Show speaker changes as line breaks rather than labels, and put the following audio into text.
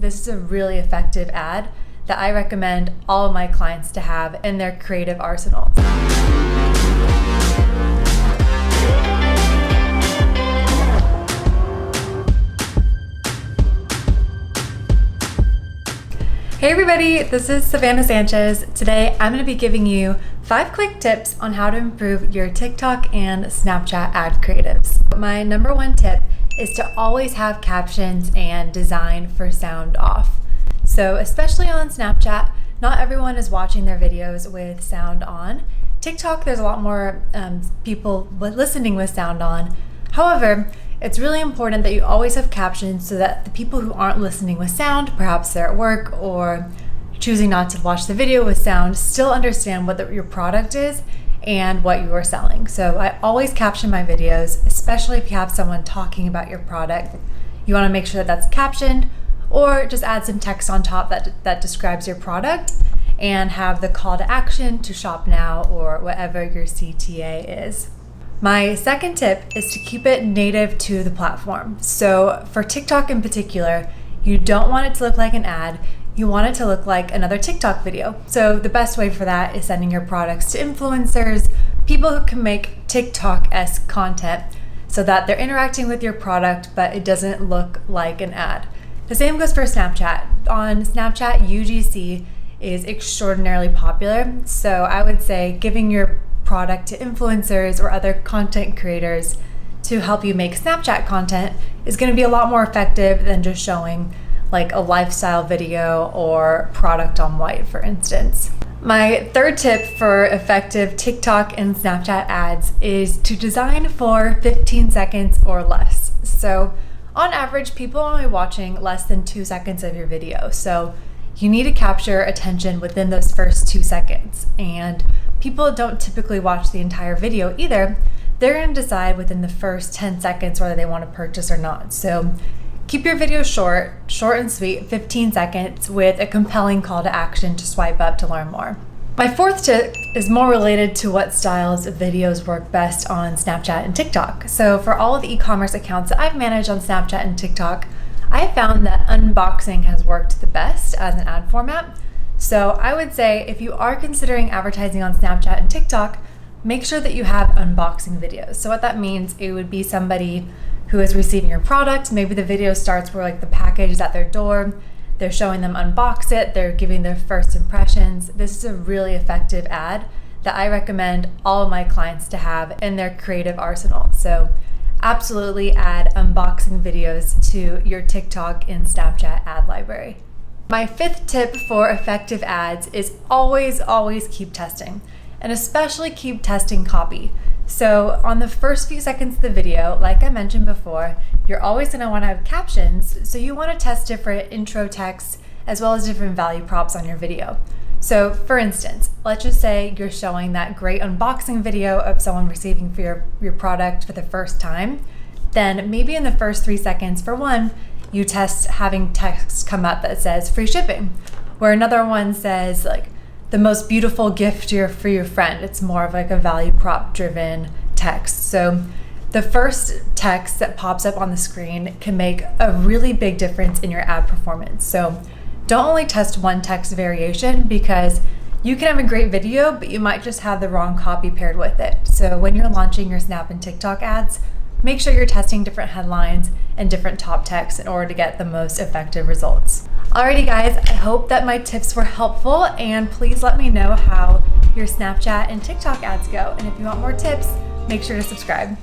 This is a really effective ad that I recommend all of my clients to have in their creative arsenals. Hey everybody, this is Savannah Sanchez. Today I'm going to be giving you 5 quick tips on how to improve your TikTok and Snapchat ad creatives. My number 1 tip is to always have captions and design for sound off. So especially on Snapchat, not everyone is watching their videos with sound on. TikTok, there's a lot more people listening with sound on. However, it's really important that you always have captions so that the people who aren't listening with sound, perhaps they're at work or choosing not to watch the video with sound, still understand what your product is and what you are selling. So I always caption my videos, especially if you have someone talking about your product. You want to make sure that that's captioned, or just add some text on top that describes your product and have the call to action to shop now or whatever your CTA is. My second tip is to keep it native to the platform. So for TikTok in particular, you don't want it to look like an ad. You want it to look like another TikTok video. So the best way for that is sending your products to influencers, people who can make TikTok-esque content so that they're interacting with your product, but it doesn't look like an ad. The same goes for Snapchat. On Snapchat, UGC is extraordinarily popular. So I would say giving your product to influencers or other content creators to help you make Snapchat content is going to be a lot more effective than just showing like a lifestyle video or product on white, for instance. My third tip for effective TikTok and Snapchat ads is to design for 15 seconds or less. So on average, people are only watching less than 2 seconds of your video. So you need to capture attention within those first 2 seconds. And people don't typically watch the entire video either. They're going to decide within the first 10 seconds whether they want to purchase or not. So keep your video short and sweet, 15 seconds, with a compelling call to action to swipe up to learn more. My fourth tip is more related to what styles of videos work best on Snapchat and TikTok. So for all of the e-commerce accounts that I've managed on Snapchat and TikTok, I found that unboxing has worked the best as an ad format. So I would say if you are considering advertising on Snapchat and TikTok, make sure that you have unboxing videos. So what that means, it would be somebody who is receiving your product. Maybe the video starts where like the package is at their door. They're showing them unbox it. They're giving their first impressions. This is a really effective ad that I recommend all of my clients to have in their creative arsenal. So absolutely add unboxing videos to your TikTok and Snapchat ad library. My fifth tip for effective ads is always keep testing, and especially keep testing copy. So on the first few seconds of the video, like I mentioned before, you're always going to want to have captions. So you want to test different intro texts as well as different value props on your video. So for instance, let's just say you're showing that great unboxing video of someone receiving your product for the first time. Then maybe in the first 3 seconds, for one, you test having text come up that says free shipping, where another one says like the most beautiful gift for your friend. It's more of like a value prop driven text. So the first text that pops up on the screen can make a really big difference in your ad performance. So don't only test one text variation, because you can have a great video, but you might just have the wrong copy paired with it. So when you're launching your Snap and TikTok ads, make sure you're testing different headlines and different top text in order to get the most effective results. Alrighty guys, I hope that my tips were helpful, and please let me know how your Snapchat and TikTok ads go. And if you want more tips, make sure to subscribe.